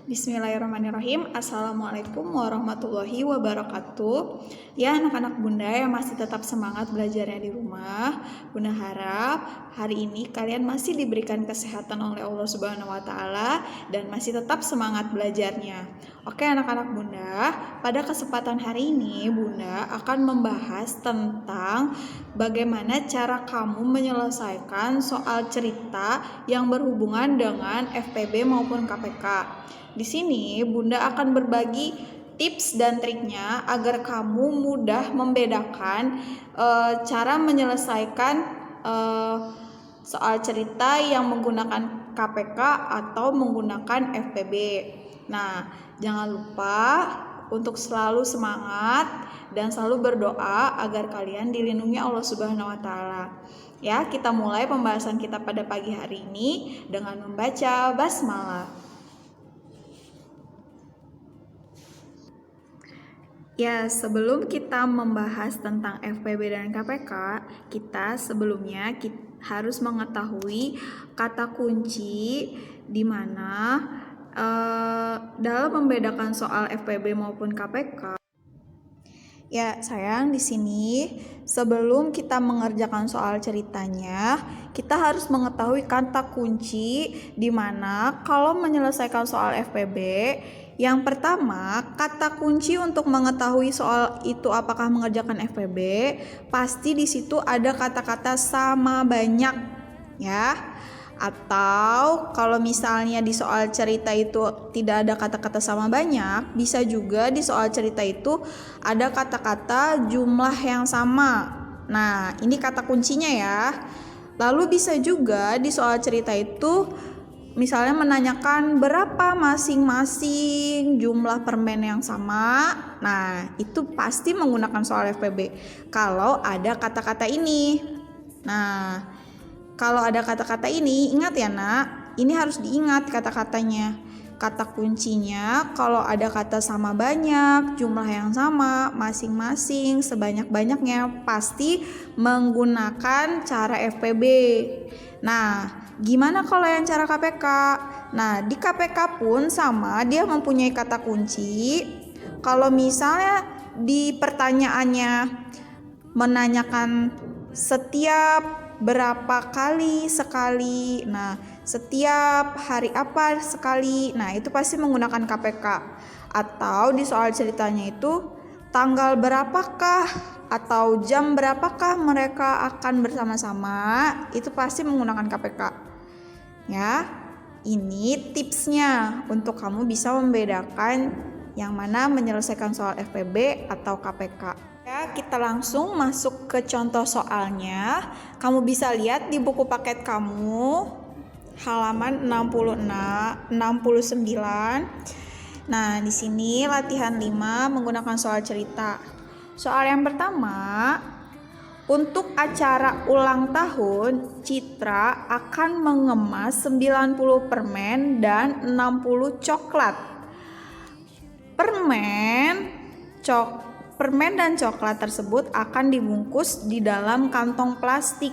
Bismillahirrahmanirrahim. Assalamualaikum warahmatullahi wabarakatuh. Ya anak-anak Bunda yang masih tetap semangat belajarnya di rumah, Bunda harap hari ini kalian masih diberikan kesehatan oleh Allah Subhanahu wa taala dan masih tetap semangat belajarnya. Oke anak-anak Bunda, pada kesempatan hari ini Bunda akan membahas tentang bagaimana cara kamu menyelesaikan soal cerita yang berhubungan dengan FPB maupun KPK. Di sini Bunda akan berbagi tips dan triknya agar kamu mudah membedakan cara menyelesaikan soal cerita yang menggunakan KPK atau menggunakan FPB. Nah, jangan lupa untuk selalu semangat dan selalu berdoa agar kalian dilindungi Allah Subhanahu wa taala. Ya, kita mulai pembahasan kita pada pagi hari ini dengan membaca basmalah. Ya, sebelum kita membahas tentang FPB dan KPK, kita sebelumnya harus mengetahui kata kunci di mana dalam membedakan soal FPB maupun KPK. Ya, sayang di sini sebelum kita mengerjakan soal ceritanya, kita harus mengetahui kata kunci di mana kalau menyelesaikan soal FPB, yang pertama, kata kunci untuk mengetahui soal itu apakah mengerjakan FPB, pasti di situ ada kata-kata sama banyak, ya. Atau kalau misalnya di soal cerita itu tidak ada kata-kata sama banyak, bisa juga di soal cerita itu ada kata-kata jumlah yang sama. Nah, ini kata kuncinya ya. Lalu bisa juga di soal cerita itu misalnya menanyakan berapa masing-masing jumlah permen yang sama. Nah, itu pasti menggunakan soal FPB kalau ada kata-kata ini. Nah, kalau ada kata-kata ini, ingat ya nak, ini harus diingat kata-katanya. Kata kuncinya kalau ada kata sama banyak, jumlah yang sama, masing-masing, sebanyak-banyaknya pasti menggunakan cara FPB. Nah, gimana kalau yang cara KPK? Nah, di KPK pun sama, dia mempunyai kata kunci. Kalau misalnya di pertanyaannya menanyakan setiap berapa kali sekali, nah setiap hari apa sekali, nah itu pasti menggunakan KPK. Atau di soal ceritanya itu tanggal berapakah atau jam berapakah mereka akan bersama-sama, itu pasti menggunakan KPK. Ya, ini tipsnya untuk kamu bisa membedakan yang mana menyelesaikan soal FPB atau KPK. Ya, kita langsung masuk ke contoh soalnya. Kamu bisa lihat di buku paket kamu halaman 69. Nah, di sini latihan 5 menggunakan soal cerita. Soal yang pertama, untuk acara ulang tahun, Citra akan mengemas 90 permen dan 60 coklat. Permen dan coklat tersebut akan dibungkus di dalam kantong plastik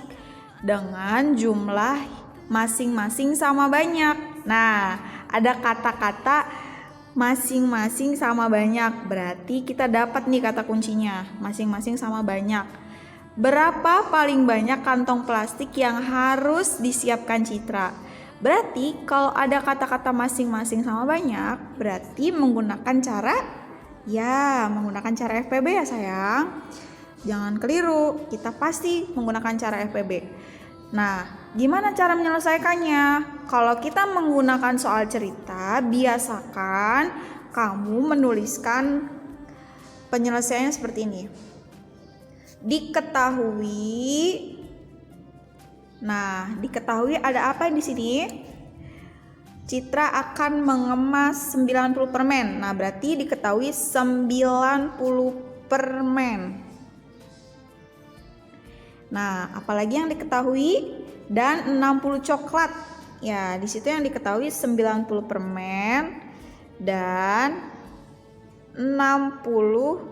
dengan jumlah masing-masing sama banyak. Nah, ada kata-kata masing-masing sama banyak, berarti kita dapat nih kata kuncinya, masing-masing sama banyak. Berapa paling banyak kantong plastik yang harus disiapkan Citra? Berarti kalau ada kata-kata masing-masing sama banyak, berarti menggunakan cara FPB ya sayang. Jangan keliru, kita pasti menggunakan cara FPB. Nah, gimana cara menyelesaikannya? Kalau kita menggunakan soal cerita, biasakan kamu menuliskan penyelesaiannya seperti ini. Diketahui ada apa di sini? Citra akan mengemas 90 permen. Nah, berarti diketahui 90 permen. Nah, apalagi yang diketahui? Dan 60 coklat. Ya, di situ yang diketahui 90 permen dan 60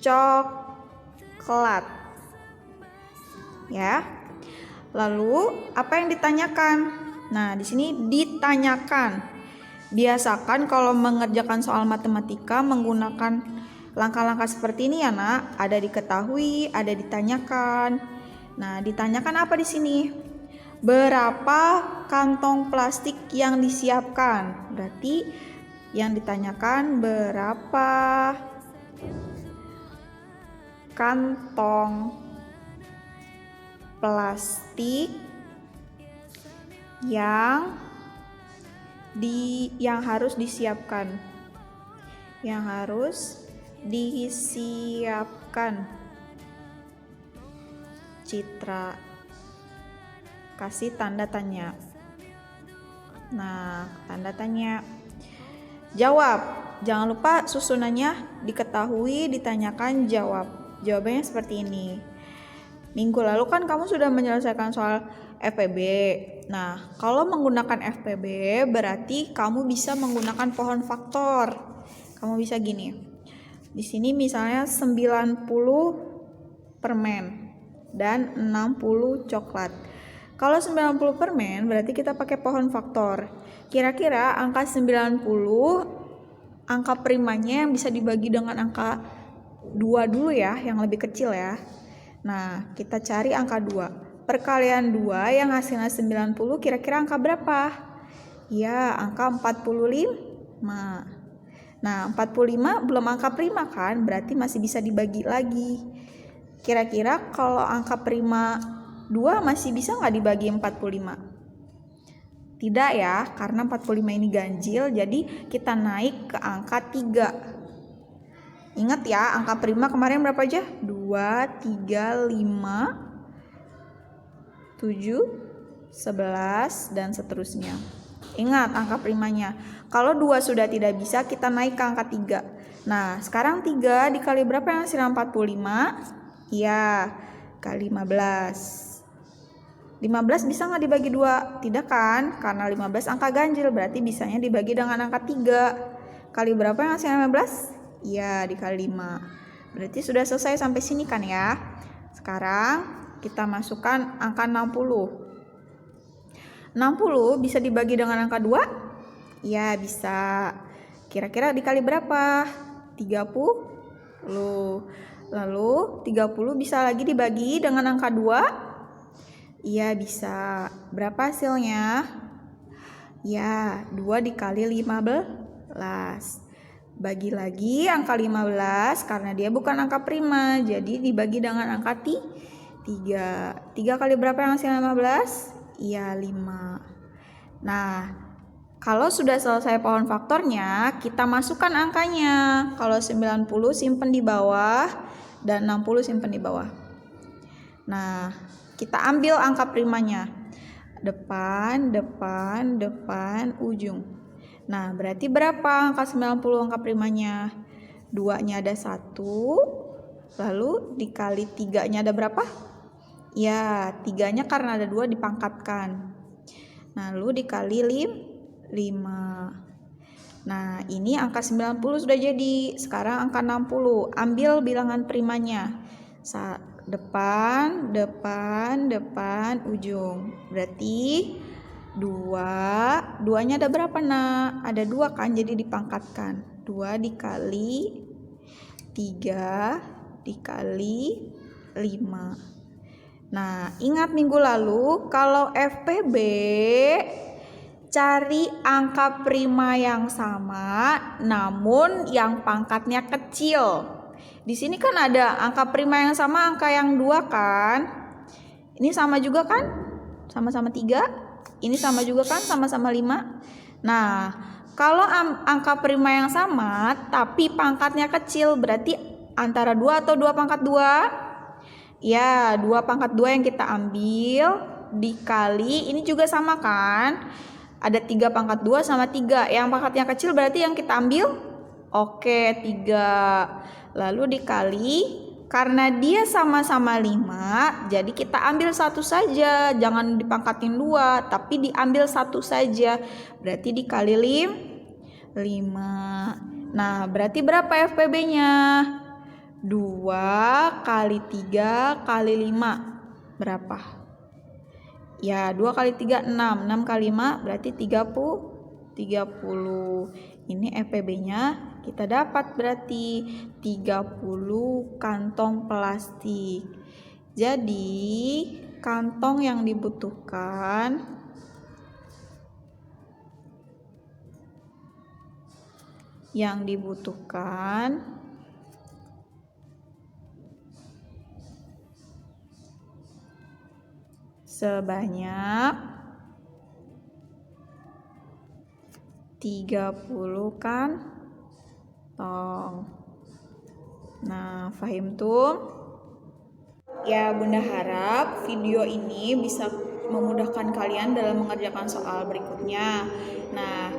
coklat. Ya. Lalu, apa yang ditanyakan? Nah, di sini ditanyakan Biasakan kalau mengerjakan soal matematika menggunakan langkah-langkah seperti ini ya nak. Ada diketahui, ada ditanyakan. Nah, ditanyakan apa di sini? Berapa kantong plastik yang disiapkan? Berarti yang ditanyakan berapa kantong plastik yang harus disiapkan. Yang harus disiapkan. Citra kasih tanda tanya. Nah, tanda tanya. Jawab. Jangan lupa susunannya diketahui, ditanyakan, jawab. Jawabannya seperti ini. Minggu lalu kan kamu sudah menyelesaikan soal FPB. Nah, kalau menggunakan FPB berarti kamu bisa menggunakan pohon faktor. Kamu bisa gini. Di sini misalnya 90 permen dan 60 coklat. Kalau 90 permen berarti kita pakai pohon faktor. Kira-kira angka 90 angka primanya yang bisa dibagi dengan angka 2 dulu ya, yang lebih kecil ya. Nah, kita cari angka 2. Perkalian 2 yang hasilnya 90 kira-kira angka berapa? Ya, angka 45. Nah, 45 belum angka prima kan, berarti masih bisa dibagi lagi. Kira-kira kalau angka prima 2 masih bisa nggak dibagi 45? Tidak ya, karena 45 ini ganjil, jadi kita naik ke angka 3. Ingat ya, angka prima kemarin berapa aja? 2, 3, 5, 7, 11, dan seterusnya. Ingat angka primanya. Kalau 2 sudah tidak bisa, kita naik ke angka 3. Nah, sekarang 3 dikali berapa yang hasilnya 45? Ya, kali 15. 15 bisa nggak dibagi 2? Tidak kan? Karena 15 angka ganjil, berarti bisanya dibagi dengan angka 3. Kali berapa yang hasilnya 15? Ya, dikali 5. Berarti sudah selesai sampai sini kan ya? Sekarang kita masukkan angka 60. 60 bisa dibagi dengan angka 2? Ya, bisa. Kira-kira dikali berapa? 30. Lalu 30 bisa lagi dibagi dengan angka 2? Iya, bisa. Berapa hasilnya? Ya, 2 dikali 15. Bagi lagi angka 15 karena dia bukan angka prima, jadi dibagi dengan angka 3. 3 kali berapa yang hasilnya 15? Iya, 5. Nah, kalau sudah selesai pohon faktornya, kita masukkan angkanya. Kalau 90 simpen di bawah dan 60 simpen di bawah. Nah, kita ambil angka primanya. Depan, ujung. Nah, berarti berapa angka 90 angka primanya? 2-nya ada 1, lalu dikali 3-nya ada berapa? Ya, 3-nya karena ada 2 dipangkatkan. Nah, lalu dikali 5. Nah, ini angka 90 sudah jadi. Sekarang angka 60. Ambil bilangan primanya. Depan, ujung. Berarti 2-nya ada berapa nak? Ada 2 kan, jadi dipangkatkan. 2 dikali 3 dikali 5. Nah, ingat minggu lalu kalau FPB cari angka prima yang sama namun yang pangkatnya kecil. Di sini kan ada angka prima yang sama, angka yang 2 kan? Ini sama juga kan? Sama-sama 3. Ini sama juga kan? Sama-sama 5. Nah, kalau angka prima yang sama tapi pangkatnya kecil, berarti antara 2 atau 2 pangkat 2? Ya, 2 pangkat 2 yang kita ambil dikali, ini juga sama kan? Ada 3 pangkat 2 sama 3. Yang pangkatnya kecil berarti yang kita ambil? Oke, 3. Lalu dikali, karena dia sama-sama 5, jadi kita ambil 1 saja. Jangan dipangkatin 2, tapi diambil 1 saja. Berarti dikali 5. Nah, berarti berapa FPB-nya? 2 kali 3 kali 5. Berapa? Ya, 2 kali 3, 6. 6 kali 5 berarti 30. 30. Ini FPB-nya kita dapat berarti 30 kantong plastik. Jadi kantong yang dibutuhkan sebanyak 30 kantong. Nah, fahim tuh? Ya, Bunda harap video ini bisa memudahkan kalian dalam mengerjakan soal berikutnya. Nah,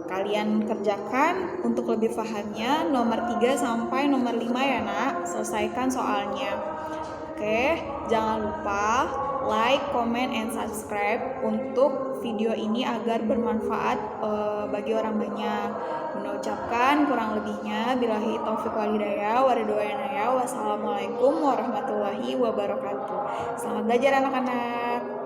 kalian kerjakan untuk lebih pahamnya nomor 3 sampai nomor 5 ya nak. Selesaikan soalnya. Oke, jangan lupa like, comment, and subscribe untuk video ini agar bermanfaat bagi orang banyak. Bunda ucapkan kurang lebihnya billahi taufiq wal hidayah wassalamualaikum warahmatullahi wabarakatuh. Selamat belajar anak-anak.